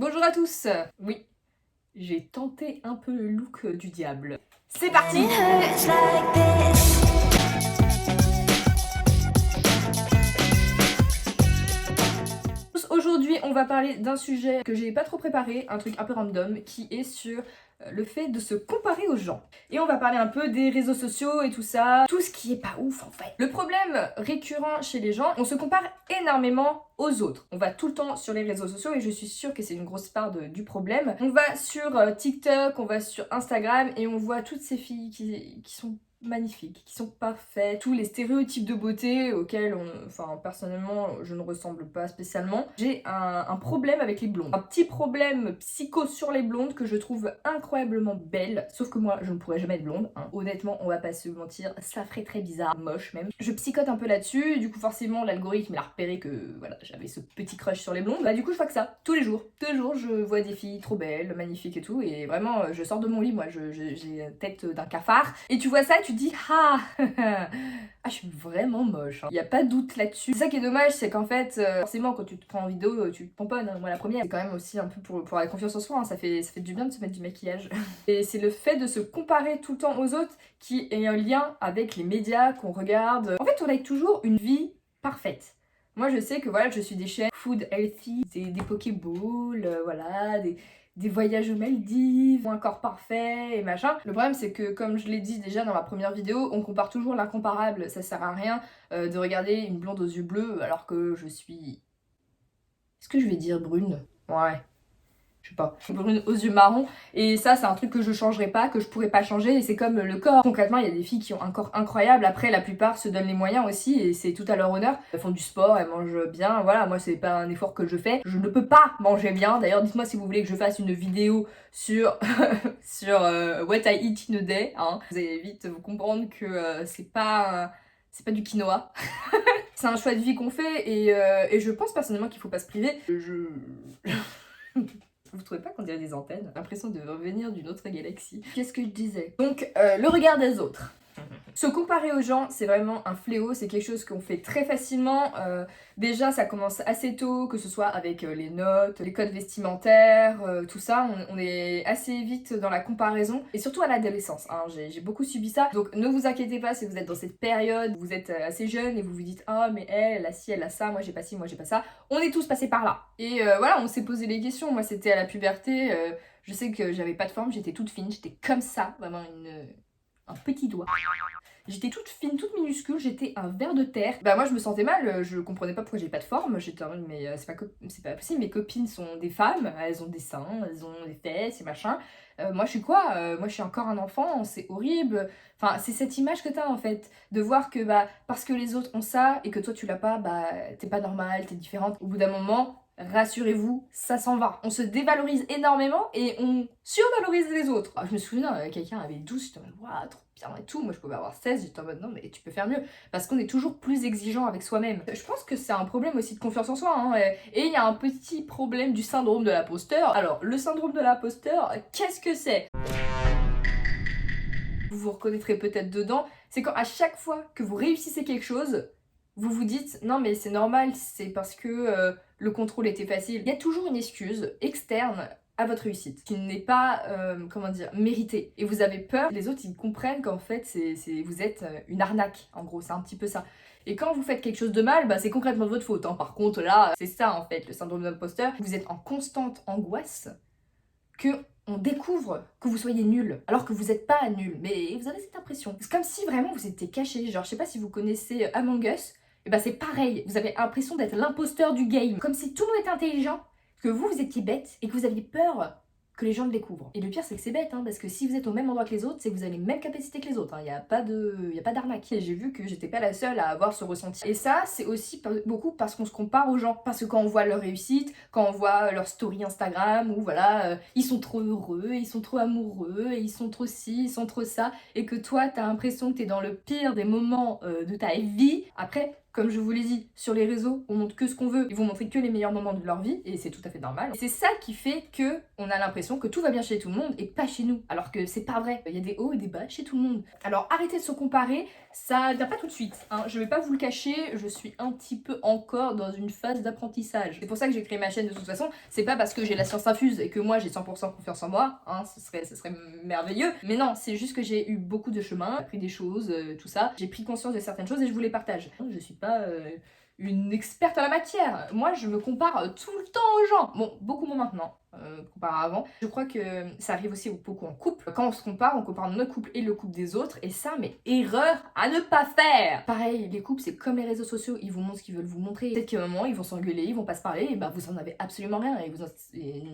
Bonjour à tous. Oui, j'ai tenté un peu le look du diable. C'est parti. Aujourd'hui, on va parler d'un sujet que j'ai pas trop préparé, un truc un peu random, qui est sur le fait de se comparer aux gens. Et on va parler un peu des réseaux sociaux et tout ça, tout ce qui est pas ouf en fait. Le problème récurrent chez les gens, on se compare énormément aux autres. On va tout le temps sur les réseaux sociaux et je suis sûre que c'est une grosse part du problème. On va sur TikTok, on va sur Instagram et on voit toutes ces filles qui sont magnifiques, qui sont parfaites, tous les stéréotypes de beauté auxquels personnellement je ne ressemble pas spécialement. J'ai un problème avec les blondes, un petit problème psycho sur les blondes que je trouve incroyablement belles, sauf que moi je ne pourrais jamais être blonde, hein. Honnêtement on va pas se mentir, ça ferait très bizarre, moche même. Je psychote un peu là-dessus, du coup forcément l'algorithme il a repéré que voilà j'avais ce petit crush sur les blondes, bah du coup je fais que ça, tous les jours je vois des filles trop belles, magnifiques et tout, et vraiment je sors de mon lit, moi j'ai la tête d'un cafard, et tu vois ça et tu te dis ah je suis vraiment moche, hein. Y a pas de doute là-dessus. C'est ça qui est dommage, c'est qu'en fait forcément quand tu te prends en vidéo tu te pomponnes, hein. Moi la première, c'est quand même aussi un peu pour la confiance en soi, hein. Ça fait du bien de se mettre du maquillage. Et c'est le fait de se comparer tout le temps aux autres qui est un lien avec les médias qu'on regarde. En fait on a toujours une vie parfaite. Moi je sais que voilà, je suis des chaînes food healthy, des pokéballs, voilà, des voyages aux Maldives, un corps parfait et machin. Le problème c'est que comme je l'ai dit déjà dans ma première vidéo, on compare toujours l'incomparable, ça sert à rien de regarder une blonde aux yeux bleus alors que je suis... Est-ce que je vais dire brune? Ouais. Je sais pas, brune aux yeux marrons, et ça c'est un truc que je changerai pas, que je pourrais pas changer, et c'est comme le corps. Concrètement il y a des filles qui ont un corps incroyable, après la plupart se donnent les moyens aussi et c'est tout à leur honneur. Elles font du sport, elles mangent bien, voilà, moi c'est pas un effort que je fais, je ne peux pas manger bien. D'ailleurs dites-moi si vous voulez que je fasse une vidéo sur what I eat in a day, hein. Vous allez vite vous comprendre que c'est pas du quinoa. C'est un choix de vie qu'on fait et je pense personnellement qu'il faut pas se priver. Vous trouvez pas qu'on dirait des antennes? L'impression de revenir d'une autre galaxie. Qu'est-ce que je disais? Donc, le regard des autres. Se comparer aux gens, c'est vraiment un fléau, c'est quelque chose qu'on fait très facilement. Déjà, ça commence assez tôt, que ce soit avec les notes, les codes vestimentaires, tout ça. On est assez vite dans la comparaison, et surtout à l'adolescence, hein. J'ai beaucoup subi ça. Donc ne vous inquiétez pas si vous êtes dans cette période, vous êtes assez jeune et vous vous dites « Ah, mais elle a ci, elle a ça, moi j'ai pas ci, moi j'ai pas ça ». On est tous passés par là. Et voilà, on s'est posé les questions. Moi, c'était à la puberté. Je sais que j'avais pas de forme, j'étais toute fine, j'étais comme ça, vraiment un petit doigt. J'étais toute fine, toute minuscule, j'étais un ver de terre. Bah moi je me sentais mal, je comprenais pas pourquoi j'ai pas de forme. J'étais en mode mais c'est pas possible, mes copines sont des femmes, elles ont des seins, elles ont des fesses et machin. Moi je suis quoi? Moi je suis encore un enfant, c'est horrible. Enfin c'est cette image que t'as en fait, de voir que bah parce que les autres ont ça et que toi tu l'as pas, bah t'es pas normale, t'es différente. Au bout d'un moment, rassurez-vous, ça s'en va. On se dévalorise énormément et on survalorise les autres. Je me souviens, quelqu'un avait 12, j'étais en mode waouh, trop bien et tout. Moi je pouvais avoir 16, j'étais en mode non mais tu peux faire mieux. Parce qu'on est toujours plus exigeant avec soi-même. Je pense que c'est un problème aussi de confiance en soi, hein. Et il y a un petit problème du syndrome de l'imposteur. Alors le syndrome de l'imposteur, qu'est-ce que c'est? Vous vous reconnaîtrez peut-être dedans. C'est quand à chaque fois que vous réussissez quelque chose, vous vous dites non mais c'est normal, c'est parce que le contrôle était facile. Il y a toujours une excuse externe à votre réussite, qui n'est pas, comment dire, méritée. Et vous avez peur que les autres ils comprennent qu'en fait vous êtes une arnaque, en gros, c'est un petit peu ça. Et quand vous faites quelque chose de mal, bah c'est concrètement de votre faute, hein. Par contre là, c'est ça en fait, le syndrome de l'imposteur. Vous êtes en constante angoisse que on découvre que vous soyez nul, alors que vous n'êtes pas nul, mais vous avez cette impression. C'est comme si vraiment vous étiez caché, genre je sais pas si vous connaissez Among Us, et bah c'est pareil, vous avez l'impression d'être l'imposteur du game, comme si tout le monde était intelligent, que vous étiez bête, et que vous aviez peur que les gens le découvrent. Et le pire c'est que c'est bête, hein, parce que si vous êtes au même endroit que les autres, c'est que vous avez les mêmes capacités que les autres, hein. Y a pas d'arnaque. Et j'ai vu que j'étais pas la seule à avoir ce ressenti. Et ça, c'est aussi beaucoup parce qu'on se compare aux gens. Parce que quand on voit leur réussite, quand on voit leur story Instagram, où voilà, ils sont trop heureux, ils sont trop amoureux, ils sont trop ci, ils sont trop ça, et que toi, t'as l'impression que t'es dans le pire des moments de ta vie, après, Comme je vous l'ai dit, sur les réseaux, on montre que ce qu'on veut, ils vont montrer que les meilleurs moments de leur vie, et c'est tout à fait normal. Et c'est ça qui fait que on a l'impression que tout va bien chez tout le monde et pas chez nous, alors que c'est pas vrai. Il y a des hauts et des bas chez tout le monde. Alors arrêtez de se comparer, ça vient pas tout de suite, hein. Je vais pas vous le cacher, je suis un petit peu encore dans une phase d'apprentissage. C'est pour ça que j'ai créé ma chaîne de toute façon, c'est pas parce que j'ai la science infuse et que moi j'ai 100% confiance en moi, hein, ce serait merveilleux. Mais non, c'est juste que j'ai eu beaucoup de chemin, appris des choses, tout ça. J'ai pris conscience de certaines choses et je vous les partage. Je suis pas une experte en la matière. Moi, je me compare tout le temps aux gens. Bon, beaucoup moins maintenant, comparé à avant. Je crois que ça arrive aussi beaucoup en couple. Quand on se compare, on compare notre couple et le couple des autres. Et ça, mais erreur à ne pas faire. Pareil, les couples, c'est comme les réseaux sociaux. Ils vous montrent ce qu'ils veulent vous montrer. Peut-être qu'à un moment, ils vont s'engueuler, ils vont pas se parler. Et bah, vous en avez absolument rien. Et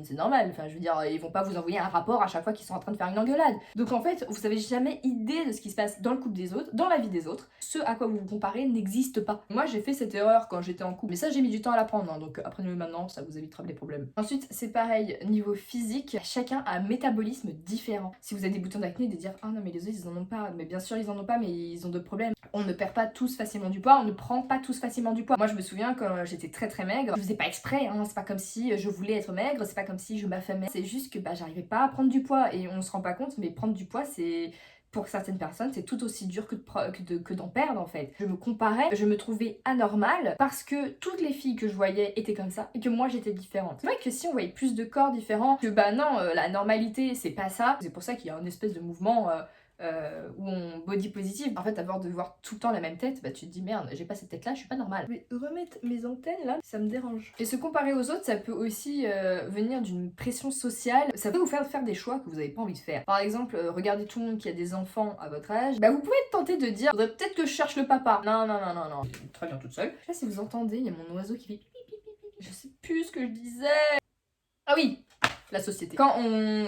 c'est normal. Enfin, je veux dire, ils vont pas vous envoyer un rapport à chaque fois qu'ils sont en train de faire une engueulade. Donc en fait, vous avez jamais idée de ce qui se passe dans le couple des autres, dans la vie des autres. Ce à quoi vous vous comparez n'existe pas. Moi, j'ai fait cette erreur quand j'étais en couple. Mais ça, j'ai mis du temps à l'apprendre. Hein, donc apprenez-le maintenant, ça vous évitera des problèmes. Ensuite, c'est pareil, niveau physique, chacun a un métabolisme différent. Si vous avez des boutons d'acné, de dire ah non mais les autres ils en ont pas, mais bien sûr ils en ont pas, mais ils ont d'autres problèmes. On ne perd pas tous facilement du poids, on ne prend pas tous facilement du poids. Moi je me souviens quand j'étais très maigre, je faisais pas exprès, hein, c'est pas comme si je voulais être maigre, c'est pas comme si je m'affamais, c'est juste que bah j'arrivais pas à prendre du poids et on se rend pas compte, mais prendre du poids c'est... Pour certaines personnes, c'est tout aussi dur que d'en perdre en fait. Je me comparais, je me trouvais anormale parce que toutes les filles que je voyais étaient comme ça et que moi j'étais différente. C'est vrai que si on voyait plus de corps différents, que bah non, la normalité c'est pas ça. C'est pour ça qu'il y a un espèce de mouvement où on body positive. En fait, à force de voir tout le temps la même tête, bah tu te dis merde, j'ai pas cette tête là, je suis pas normale. Je vais remettre mes antennes là, ça me dérange. Et se comparer aux autres, ça peut aussi venir d'une pression sociale. Ça peut vous faire des choix que vous avez pas envie de faire. Par exemple, regardez tout le monde qui a des enfants à votre âge, bah vous pouvez être tenté de dire faudrait peut-être que je cherche le papa. Non, très bien toute seule. Je sais pas si vous entendez, il y a mon oiseau qui fait pipi pipi pipi. Je sais plus ce que je disais. Ah oui, la société. Quand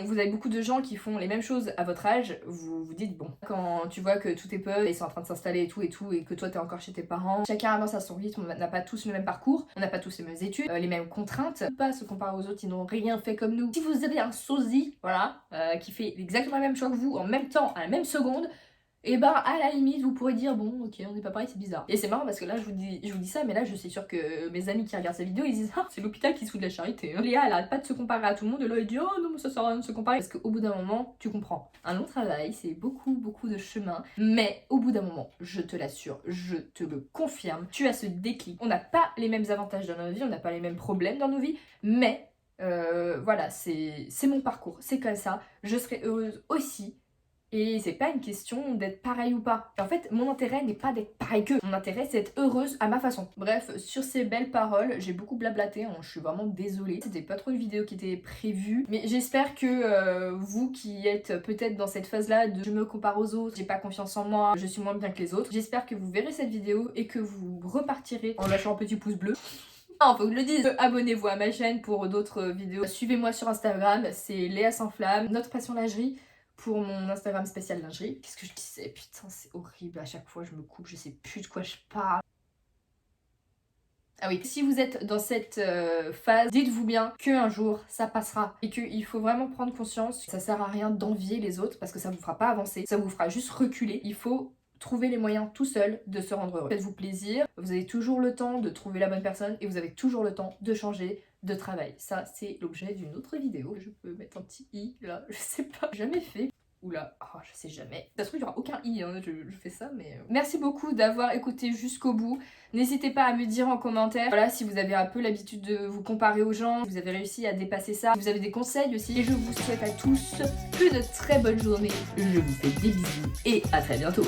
vous avez beaucoup de gens qui font les mêmes choses à votre âge, vous vous dites bon. Quand tu vois que tout est peu, ils sont en train de s'installer et tout, et que toi t'es encore chez tes parents, chacun avance à son rythme, on n'a pas tous le même parcours, on n'a pas tous les mêmes études, les mêmes contraintes. Pas se comparer aux autres, ils n'ont rien fait comme nous. Si vous avez un sosie, voilà, qui fait exactement la même chose que vous, en même temps, à la même seconde, et ben à la limite vous pourrez dire bon ok on n'est pas pareil, c'est bizarre. Et c'est marrant parce que là je vous dis ça, mais là je suis sûre que mes amis qui regardent cette vidéo ils disent ah c'est l'hôpital qui se fout de la charité, hein. Léa elle arrête pas de se comparer à tout le monde et là elle dit oh non mais ça sert à rien de se comparer, parce qu'au bout d'un moment tu comprends. Un long travail, c'est beaucoup de chemin, mais au bout d'un moment je te l'assure, je te le confirme, tu as ce déclic. On n'a pas les mêmes avantages dans notre vie, on n'a pas les mêmes problèmes dans nos vies, mais voilà, c'est mon parcours, c'est comme ça, je serai heureuse aussi. Et c'est pas une question d'être pareil ou pas. En fait, mon intérêt n'est pas d'être pareil qu'eux. Mon intérêt, c'est d'être heureuse à ma façon. Bref, sur ces belles paroles, j'ai beaucoup blablaté, hein, je suis vraiment désolée. C'était pas trop une vidéo qui était prévue. Mais j'espère que vous qui êtes peut-être dans cette phase-là de je me compare aux autres, j'ai pas confiance en moi, je suis moins bien que les autres, j'espère que vous verrez cette vidéo et que vous repartirez en lâchant un petit pouce bleu. Non, faut que je le dise. Abonnez-vous à ma chaîne pour d'autres vidéos. Suivez-moi sur Instagram, c'est Léa sans flamme, notre passion lingerie. Pour mon Instagram spécial lingerie. Qu'est-ce que je disais? Putain, c'est horrible. À chaque fois, je me coupe, je sais plus de quoi je parle. Ah oui, si vous êtes dans cette phase, dites-vous bien qu'un jour, ça passera. Et qu'il faut vraiment prendre conscience que ça sert à rien d'envier les autres parce que ça vous fera pas avancer. Ça vous fera juste reculer. Il faut trouver les moyens tout seul de se rendre heureux. Faites-vous plaisir. Vous avez toujours le temps de trouver la bonne personne et vous avez toujours le temps de changer de travail. Ça, c'est l'objet d'une autre vidéo. Je peux mettre un petit i là, je sais pas. Jamais fait. Oula, oh, je sais jamais. Ça se trouve, il n'y aura aucun i, hein, je fais ça, mais... Merci beaucoup d'avoir écouté jusqu'au bout. N'hésitez pas à me dire en commentaire, voilà, si vous avez un peu l'habitude de vous comparer aux gens, si vous avez réussi à dépasser ça, si vous avez des conseils aussi. Et je vous souhaite à tous une très bonne journée. Je vous fais des bisous et à très bientôt.